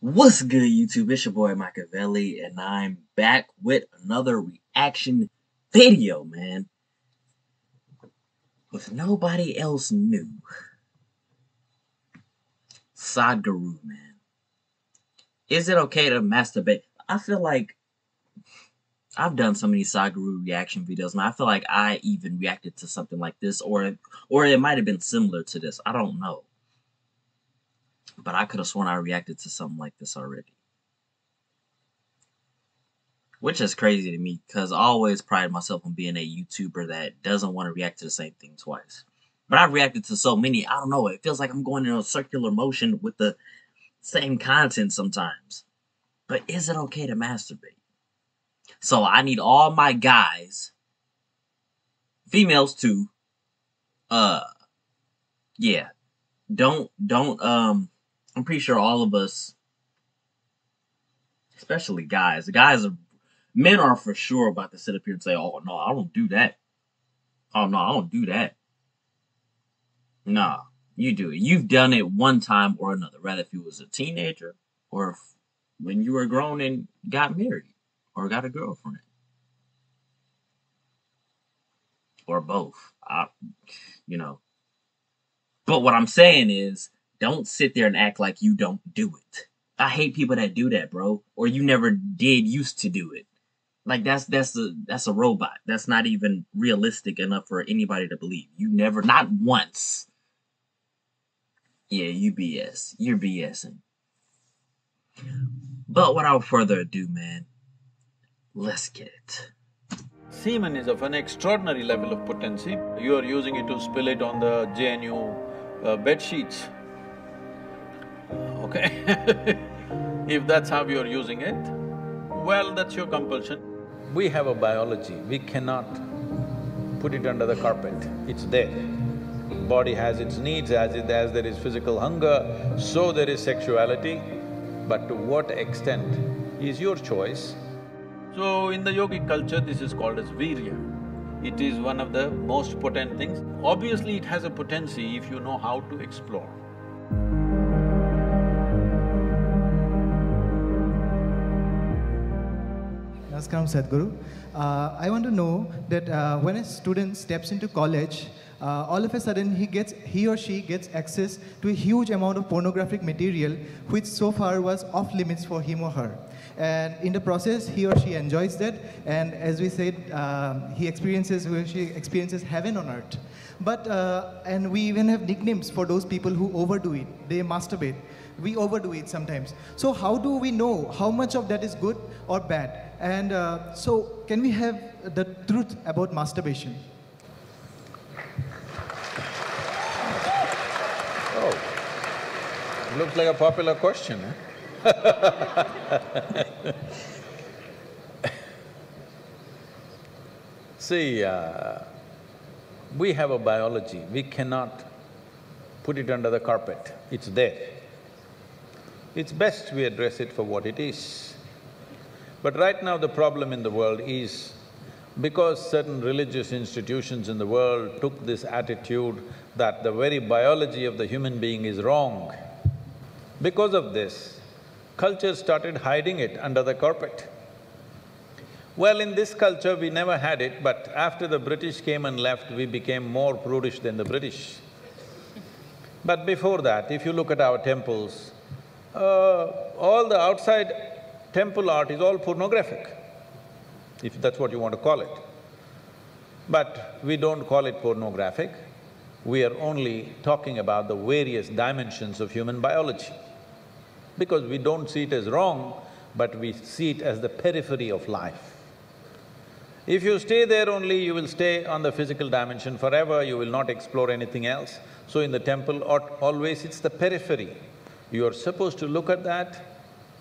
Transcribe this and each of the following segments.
What's good, YouTube? It's your boy Machiavelli, and I'm back with another reaction video, man. With nobody else new. Sadhguru, man. Is it okay to masturbate? I feel like I've done so many Sadhguru reaction videos, and I feel like I even reacted to something like this, or it might have been similar to this. I don't know. But I could have sworn I reacted to something like this already. Which is crazy to me because I always pride myself on being a YouTuber that doesn't want to react to the same thing twice. But I've reacted to so many, I don't know, it feels like I'm going in a circular motion with the same content sometimes. But is it okay to masturbate? So I need all my guys, females too, uh, yeah, I'm pretty sure all of us, especially guys, men are for sure about to sit up here and say, oh no, I don't do that. Oh no, I don't do that. Nah, you do it. You've done it one time or another, rather if you was a teenager or if, when you were grown and got married or got a girlfriend or both. You know. But what I'm saying is, don't sit there and act like you don't do it. I hate people that do that, bro. Or you never did used to do it. Like that's a robot. That's not even realistic enough for anybody to believe. You never, not once. Yeah, you BS. You're BSing. But without further ado, man, let's get it. Semen is of an extraordinary level of potency. You are using it to spill it on the JNU bed sheets, okay? If that's how you're using it, well, that's your compulsion. We have a biology, we cannot put it under the carpet, it's there. Body has its needs, as there is physical hunger, so there is sexuality, but to what extent is your choice. So in the yogic culture, this is called as virya. It is one of the most potent things. Obviously, it has a potency if you know how to explore. Namaskaram, Sadhguru. I want to know that when a student steps into college, all of a sudden he or she gets access to a huge amount of pornographic material which so far was off limits for him or her. And in the process, he or she enjoys that, and as we said, he or she experiences heaven on earth. But, and we even have nicknames for those people who overdo it. They masturbate. We overdo it sometimes. So how do we know how much of that is good or bad? And so can we have the truth about masturbation? Oh, looks like a popular question, eh? See, we have a biology, we cannot put it under the carpet, it's there. It's best we address it for what it is. But right now the problem in the world is, because certain religious institutions in the world took this attitude that the very biology of the human being is wrong, because of this, culture started hiding it under the carpet. Well, in this culture we never had it, but after the British came and left, we became more prudish than the British. But before that, if you look at our temples, all the outside temple art is all pornographic, if that's what you want to call it. But we don't call it pornographic, we are only talking about the various dimensions of human biology. Because we don't see it as wrong, but we see it as the periphery of life. If you stay there only, you will stay on the physical dimension forever, you will not explore anything else. So in the temple, always it's the periphery. You are supposed to look at that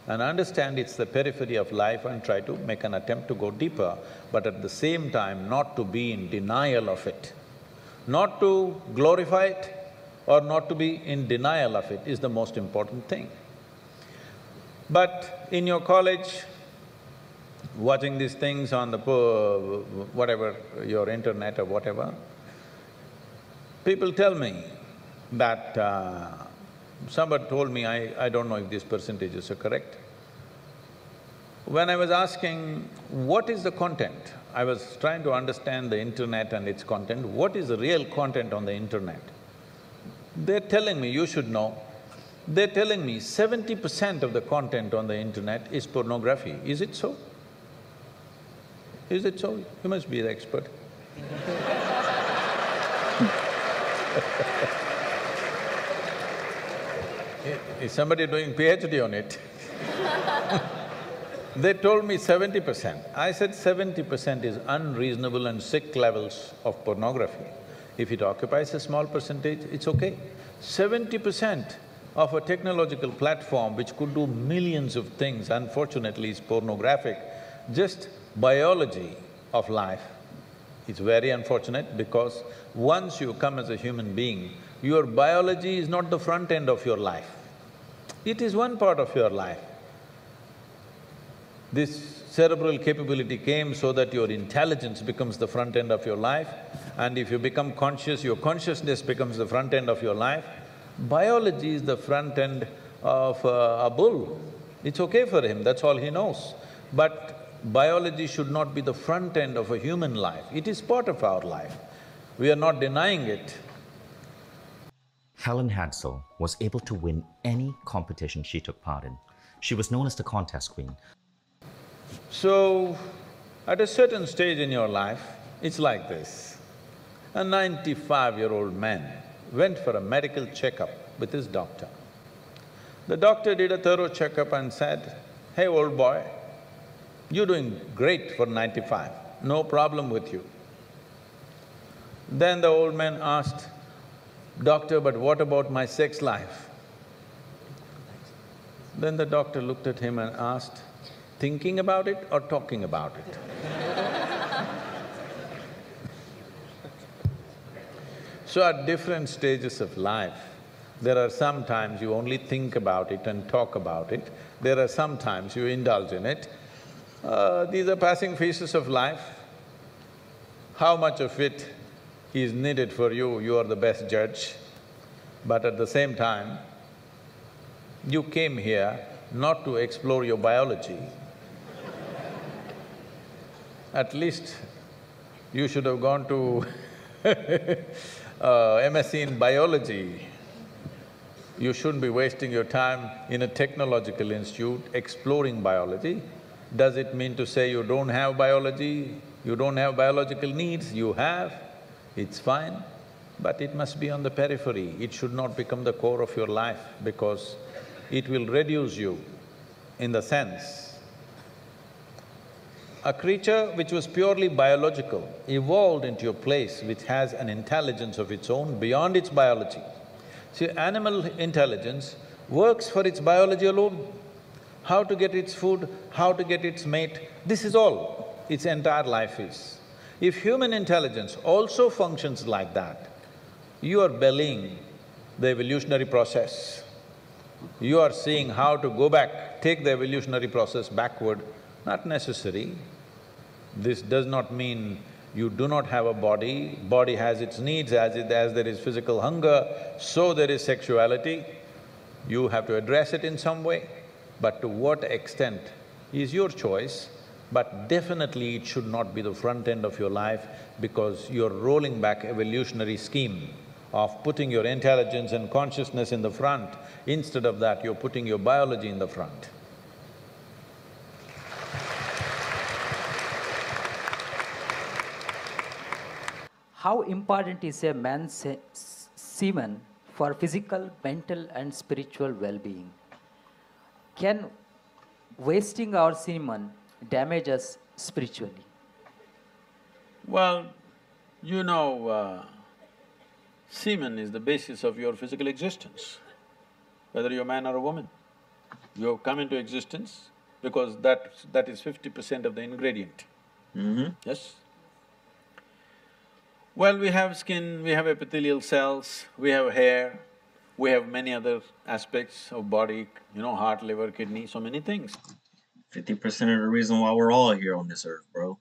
and understand it's the periphery of life and try to make an attempt to go deeper, but at the same time not to be in denial of it. Not to glorify it or not to be in denial of it is the most important thing. But in your college, watching these things on the whatever, your internet or whatever, people tell me that Somebody told me, I don't know if these percentages are correct. When I was asking, what is the content? I was trying to understand the internet and its content. What is the real content on the internet? They're telling me, you should know, they're telling me 70% of the content on the internet is pornography. Is it so? Is it so? You must be the expert. Is somebody doing PhD on it? They told me 70%. I said 70% is unreasonable and sick levels of pornography. If it occupies a small percentage, it's okay. 70% of a technological platform which could do millions of things, unfortunately is pornographic. Just biology of life. It's very unfortunate because once you come as a human being, your biology is not the front end of your life. It is one part of your life. This cerebral capability came so that your intelligence becomes the front end of your life, and if you become conscious, your consciousness becomes the front end of your life. Biology is the front end of a bull. It's okay for him, that's all he knows. But biology should not be the front end of a human life. It is part of our life. We are not denying it. Helen Hansel was able to win any competition she took part in. She was known as the contest queen. So, at a certain stage in your life, it's like this. A 95-year-old man went for a medical checkup with his doctor. The doctor did a thorough checkup and said, "Hey, old boy, you're doing great for 95, no problem with you." Then the old man asked, "Doctor, but what about my sex life?" Then the doctor looked at him and asked, "Thinking about it or talking about it?" So at different stages of life, there are some times you only think about it and talk about it, there are some times you indulge in it. These are passing phases of life. How much of it is needed for you, you are the best judge. But at the same time, you came here not to explore your biology. At least you should have gone to MSc in biology. You shouldn't be wasting your time in a technological institute exploring biology. Does it mean to say you don't have biology, you don't have biological needs? You have, it's fine, but it must be on the periphery. It should not become the core of your life because it will reduce you in the sense a creature which was purely biological evolved into a place which has an intelligence of its own beyond its biology. See, animal intelligence works for its biology alone. How to get its food, how to get its mate, this is all its entire life is. If human intelligence also functions like that, you are bellying the evolutionary process. You are seeing how to go back, take the evolutionary process backward, not necessary. This does not mean you do not have a body, body has its needs, as there is physical hunger, so there is sexuality. You have to address it in some way, but to what extent is your choice, but definitely it should not be the front end of your life because you're rolling back evolutionary scheme of putting your intelligence and consciousness in the front. Instead of that, you're putting your biology in the front. How important is a man's semen for physical, mental and spiritual well-being? Can wasting our semen damage us spiritually? Well, you know, semen is the basis of your physical existence, whether you're a man or a woman. You have come into existence because that is 50% of the ingredient. Yes? Well, we have skin, we have epithelial cells, we have hair, we have many other aspects of body, you know, heart, liver, kidney, so many things. 50% of the reason why we're all here on this earth, bro.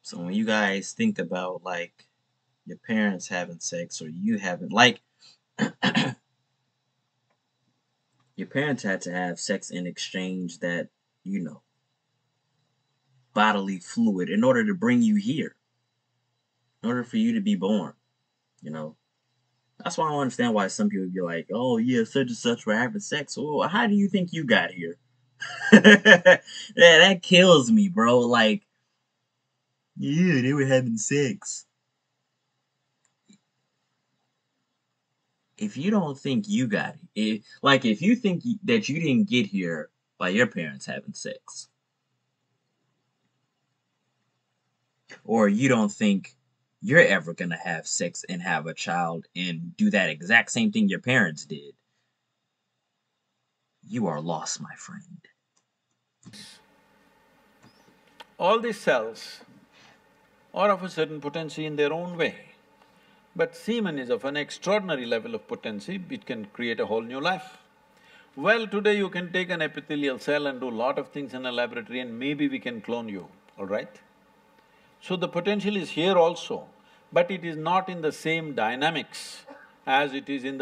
So when you guys think about, like, your parents having sex or you having, like, parents had to have sex in exchange that, you know, bodily fluid in order to bring you here, in order for you to be born, you know. That's why I don't understand why some people be like, oh, yeah, such and such were having sex. Well, how do you think you got here? That kills me, bro. Like, yeah, they were having sex. If you don't think you got it, if you think that you didn't get here by your parents having sex, or you don't think you're ever gonna have sex and have a child and do that exact same thing your parents did, you are lost, my friend. All these cells are of a certain potency in their own way. But semen is of an extraordinary level of potency, it can create a whole new life. Well, today you can take an epithelial cell and do a lot of things in a laboratory and maybe we can clone you, all right? So the potential is here also, but it is not in the same dynamics as it is in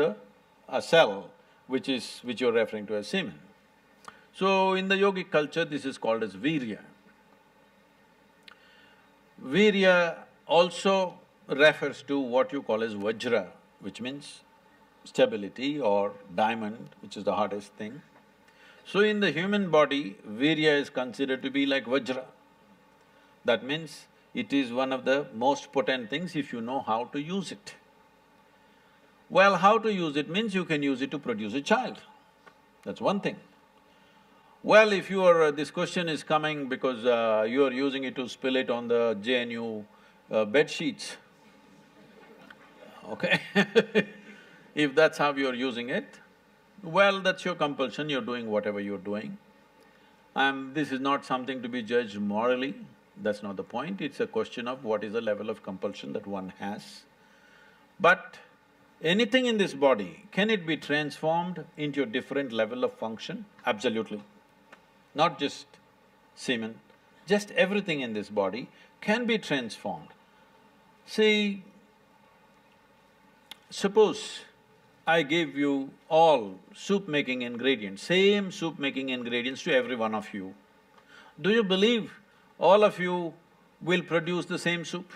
a cell, which you're referring to as semen. So in the yogic culture, this is called as virya. Virya also refers to what you call as vajra, which means stability, or diamond, which is the hardest thing. So in the human body, virya is considered to be like vajra. That means it is one of the most potent things if you know how to use it. Well, how to use it means you can use it to produce a child, that's one thing. Well, if you are… this question is coming because you are using it to spill it on the JNU bed sheets, okay? If that's how you're using it, well, that's your compulsion, you're doing whatever you're doing. This is not something to be judged morally, that's not the point, it's a question of what is the level of compulsion that one has. But anything in this body, can it be transformed into a different level of function? Absolutely. Not just semen, just everything in this body can be transformed. See, suppose I give you all soup-making ingredients, same soup-making ingredients to every one of you. Do you believe all of you will produce the same soup?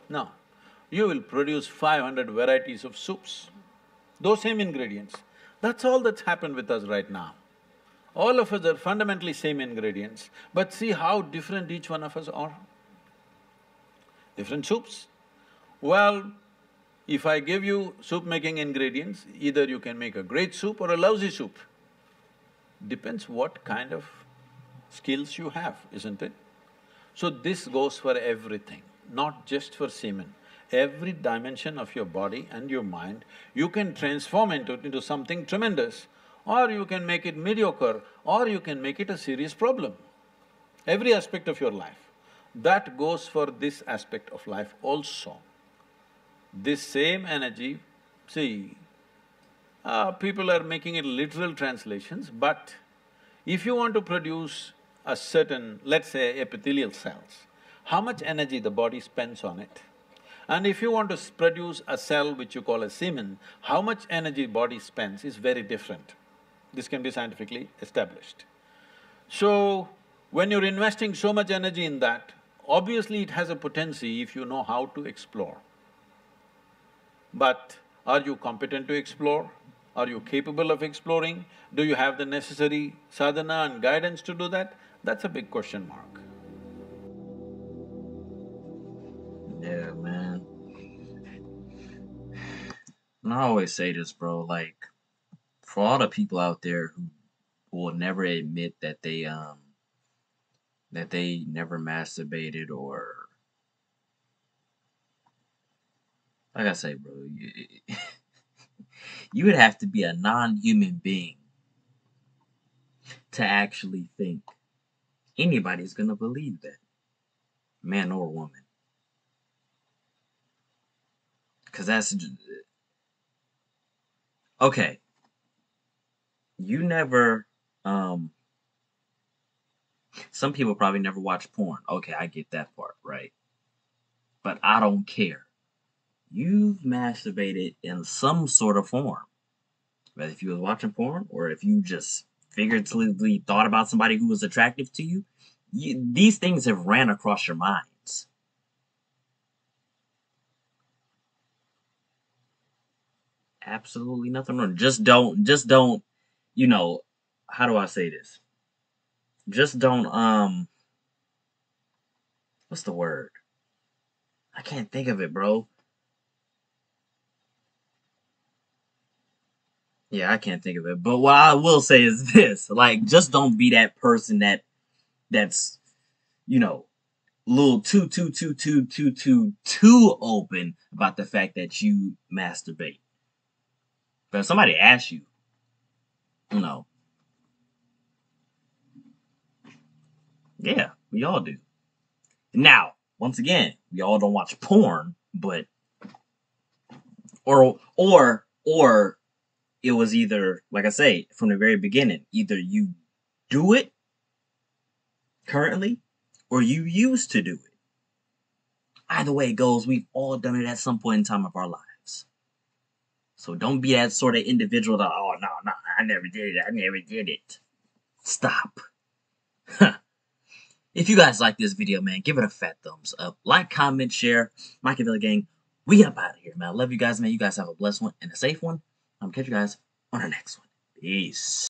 No. You will produce 500 varieties of soups, those same ingredients. That's all that's happened with us right now. All of us are fundamentally same ingredients, but see how different each one of us are. Different soups. Well, if I give you soup-making ingredients, either you can make a great soup or a lousy soup. Depends what kind of skills you have, isn't it? So this goes for everything, not just for semen. Every dimension of your body and your mind, you can transform into something tremendous, or you can make it mediocre, or you can make it a serious problem. Every aspect of your life. That goes for this aspect of life also. This same energy, see, people are making it literal translations, but if you want to produce a certain, let's say, epithelial cells, how much energy the body spends on it? And if you want to produce a cell which you call a semen, how much energy body spends is very different. This can be scientifically established. So, when you're investing so much energy in that, obviously it has a potency if you know how to explore. But are you competent to explore? Are you capable of exploring? Do you have the necessary sadhana and guidance to do that? That's a big question mark. Yeah, man. And I always say this, bro, like, for all the people out there who will never admit that they never masturbated, or like I say, bro, you would have to be a non-human being to actually think anybody's gonna believe that, man or woman. Cause that's… okay. You never, some people probably never watch porn. Okay, I get that part, right? But I don't care. You've masturbated in some sort of form. Whether if you was watching porn or if you just figuratively thought about somebody who was attractive to you, these things have ran across your minds. Absolutely nothing wrong. Just don't, you know, how do I say this? Just don't, what's the word? I can't think of it, bro. Yeah, I can't think of it. But what I will say is this: like, just don't be that person that's, you know, a little too open about the fact that you masturbate. But if somebody asks you, you know, yeah, we all do. Now, once again, we all don't watch porn, but or it was either, like I say, from the very beginning, either you do it currently or you used to do it. Either way it goes, we've all done it at some point in time of our lives. So don't be that sort of individual that, oh, no, I never did it. I never did it. Stop. If you guys like this video, man, give it a fat thumbs up. Like, comment, share. Machiavelli Gang, we up out of here, man. I love you guys, man. You guys have a blessed one and a safe one. I'm catch you guys on the next one. Peace.